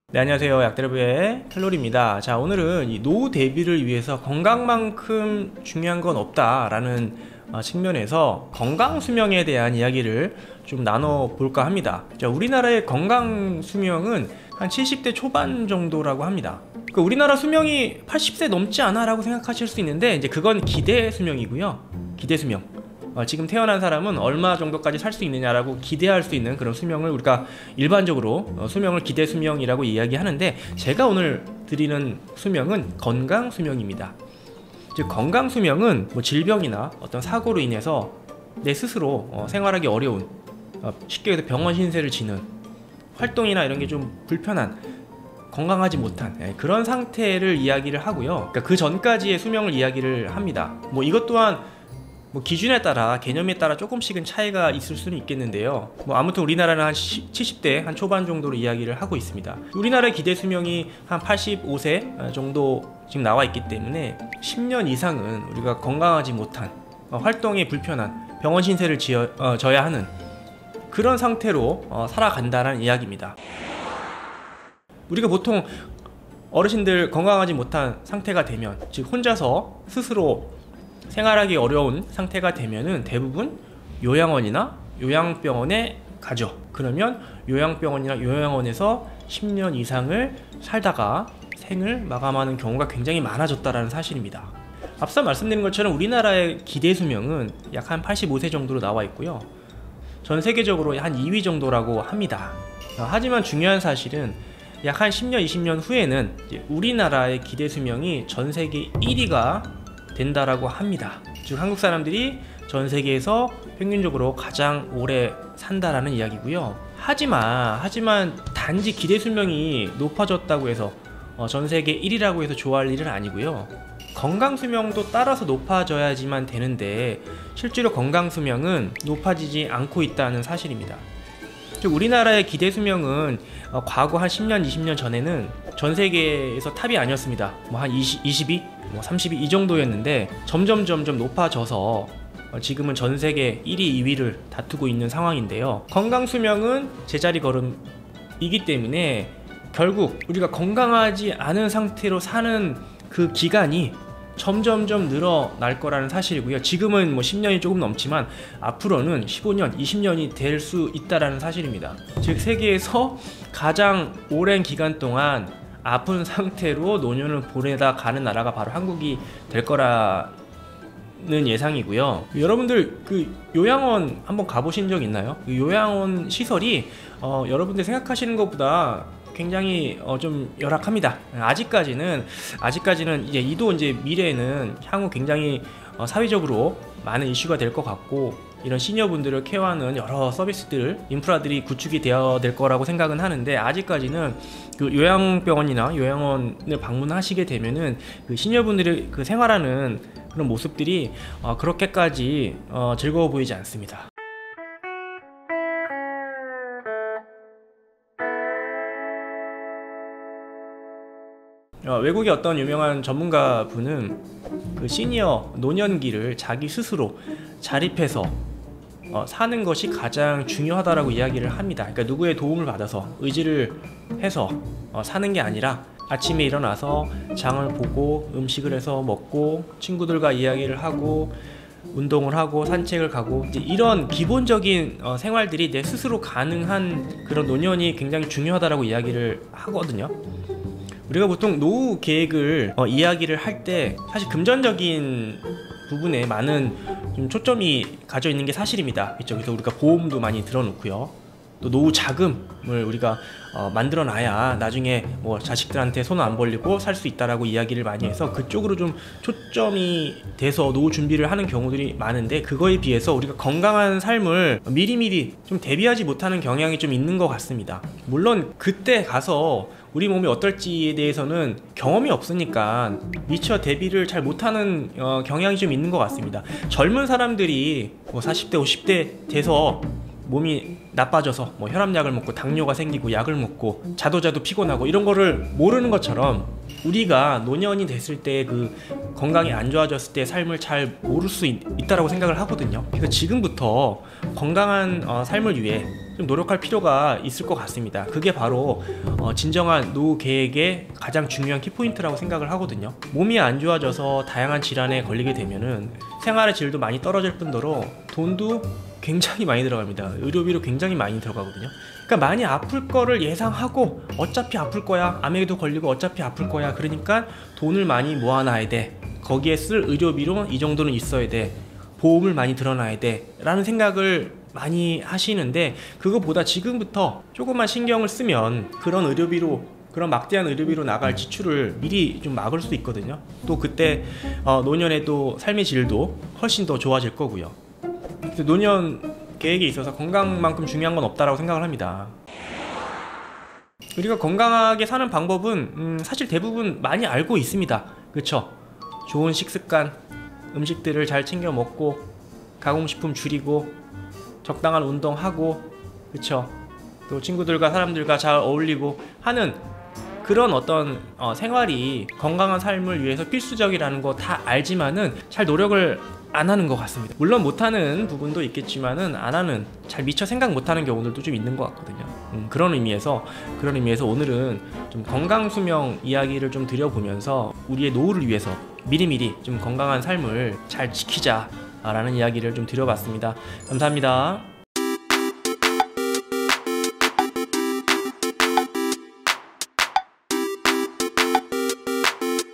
네, 안녕하세요. 약대리부의 켈로리입니다. 자, 오늘은 이 노후 대비를 위해서 건강만큼 중요한 건 없다라는 측면에서 건강 수명에 대한 이야기를 좀 나눠볼까 합니다. 자, 우리나라의 건강 수명은 한 70대 초반 정도라고 합니다. 그러니까 우리나라 수명이 80세 넘지 않아 라고 생각하실 수 있는데, 이제 그건 기대 수명이고요. 기대 수명. 지금 태어난 사람은 얼마 정도까지 살 수 있느냐라고 기대할 수 있는 그런 수명을 우리가 일반적으로 수명을 기대 수명이라고 이야기하는데, 제가 오늘 드리는 수명은 건강 수명입니다. 즉 건강 수명은 뭐 질병이나 어떤 사고로 인해서 내 스스로 생활하기 어려운, 쉽게 해서 병원 신세를 지는, 활동이나 이런 게 좀 불편한, 건강하지 못한 그런 상태를 이야기를 하고요. 그러니까 그 전까지의 수명을 이야기를 합니다. 뭐 이것 또한 뭐 기준에 따라, 개념에 따라 조금씩은 차이가 있을 수는 있겠는데요. 뭐 아무튼 우리나라는 한 70대 한 초반 정도로 이야기를 하고 있습니다. 우리나라의 기대 수명이 한 85세 정도 지금 나와 있기 때문에 10년 이상은 우리가 건강하지 못한, 활동에 불편한, 병원 신세를 져야 하는 그런 상태로 살아간다는 이야기입니다. 우리가 보통 어르신들 건강하지 못한 상태가 되면, 즉 혼자서 스스로 생활하기 어려운 상태가 되면은 대부분 요양원이나 요양병원에 가죠. 그러면 요양병원이나 요양원에서 10년 이상을 살다가 생을 마감하는 경우가 굉장히 많아졌다는 사실입니다. 앞서 말씀드린 것처럼 우리나라의 기대 수명은 약 한 85세 정도로 나와 있고요. 전 세계적으로 한 2위 정도라고 합니다. 하지만 중요한 사실은 약 한 10년, 20년 후에는 우리나라의 기대 수명이 전 세계 1위가 된다라고 합니다. 즉 한국 사람들이 전 세계에서 평균적으로 가장 오래 산다라는 이야기고요. 하지만 단지 기대 수명이 높아졌다고 해서 전 세계 1위라고 해서 좋아할 일은 아니고요. 건강 수명도 따라서 높아져야지만 되는데, 실제로 건강 수명은 높아지지 않고 있다는 사실입니다. 즉 우리나라의 기대 수명은 과거 한 10년, 20년 전에는 전 세계에서 탑이 아니었습니다. 뭐 한 22, 뭐 32 이 정도였는데 점점 높아져서 지금은 전 세계 1위, 2위를 다투고 있는 상황인데요. 건강 수명은 제자리 걸음이기 때문에 결국 우리가 건강하지 않은 상태로 사는 그 기간이 점점 늘어날 거라는 사실이고요. 지금은 뭐 10년이 조금 넘지만 앞으로는 15년, 20년이 될 수 있다라는 사실입니다. 즉 세계에서 가장 오랜 기간 동안 아픈 상태로 노년을 보내다 가는 나라가 바로 한국이 될 거라는 예상이고요. 여러분들 그 요양원 한번 가보신 적 있나요? 그 요양원 시설이 여러분들 생각하시는 것보다 굉장히 좀 열악합니다. 아직까지는 이제 이도 이제 미래에는 향후 굉장히 사회적으로 많은 이슈가 될 것 같고, 이런 시니어분들을 케어하는 여러 서비스들, 인프라들이 구축이 되어야 될 거라고 생각은 하는데, 아직까지는 그 요양병원이나 요양원을 방문하시게 되면은 그 시니어분들이 그 생활하는 그런 모습들이 그렇게까지 즐거워 보이지 않습니다. 외국의 어떤 유명한 전문가 분은 그 시니어 노년기를 자기 스스로 자립해서 사는 것이 가장 중요하다라고 이야기를 합니다. 그러니까 누구의 도움을 받아서 의지를 해서 사는 게 아니라 아침에 일어나서 장을 보고 음식을 해서 먹고 친구들과 이야기를 하고 운동을 하고 산책을 가고, 이제 이런 기본적인 생활들이 내 스스로 가능한 그런 노년이 굉장히 중요하다라고 이야기를 하거든요. 우리가 보통 노후 계획을 이야기를 할 때 사실 금전적인 부분에 많은 좀 초점이 가져 있는 게 사실입니다. 그렇죠? 그래서 우리가 보험도 많이 들어놓고요. 또 노후 자금을 우리가 만들어 놔야 나중에 뭐 자식들한테 손 안 벌리고 살 수 있다라고 이야기를 많이 해서 그쪽으로 좀 초점이 돼서 노후 준비를 하는 경우들이 많은데, 그거에 비해서 우리가 건강한 삶을 미리미리 좀 대비하지 못하는 경향이 좀 있는 것 같습니다. 물론 그때 가서 우리 몸이 어떨지에 대해서는 경험이 없으니까 미처 대비를 잘 못하는 경향이 좀 있는 것 같습니다. 젊은 사람들이 뭐 40대, 50대 돼서 몸이 나빠져서 뭐 혈압약을 먹고 당뇨가 생기고 약을 먹고 자도 피곤하고 이런 거를 모르는 것처럼, 우리가 노년이 됐을 때 그 건강이 안 좋아졌을 때 삶을 잘 모를 수 있다라고 생각을 하거든요. 그래서 지금부터 건강한 삶을 위해 좀 노력할 필요가 있을 것 같습니다. 그게 바로 진정한 노후 계획의 가장 중요한 키포인트라고 생각을 하거든요. 몸이 안 좋아져서 다양한 질환에 걸리게 되면은 생활의 질도 많이 떨어질 뿐더러 돈도 굉장히 많이 들어갑니다. 의료비로 굉장히 많이 들어가거든요. 그러니까 많이 아플 거를 예상하고 어차피 아플 거야, 암에도 걸리고 어차피 아플 거야, 그러니까 돈을 많이 모아놔야 돼, 거기에 쓸 의료비로 이 정도는 있어야 돼, 보험을 많이 들어놔야 돼 라는 생각을 많이 하시는데, 그거보다 지금부터 조금만 신경을 쓰면 그런 의료비로, 그런 막대한 의료비로 나갈 지출을 미리 좀 막을 수 있거든요. 또 그때 노년에도 삶의 질도 훨씬 더 좋아질 거고요. 노년 계획에 있어서 건강만큼 중요한 건 없다라고 생각을 합니다. 우리가 건강하게 사는 방법은 사실 대부분 많이 알고 있습니다. 그쵸? 좋은 식습관, 음식들을 잘 챙겨 먹고, 가공식품 줄이고, 적당한 운동하고, 그쵸? 또 친구들과 사람들과 잘 어울리고 하는 그런 어떤 생활이 건강한 삶을 위해서 필수적이라는 거 다 알지만은 잘 노력을 안 하는 것 같습니다. 물론 못하는 부분도 있겠지만은 안 하는, 잘 미처 생각 못하는 경우들도 좀 있는 것 같거든요. 그런 의미에서 오늘은 좀 건강 수명 이야기를 좀 드려보면서 우리의 노후를 위해서 미리미리 좀 건강한 삶을 잘 지키자라는 이야기를 좀 드려봤습니다. 감사합니다.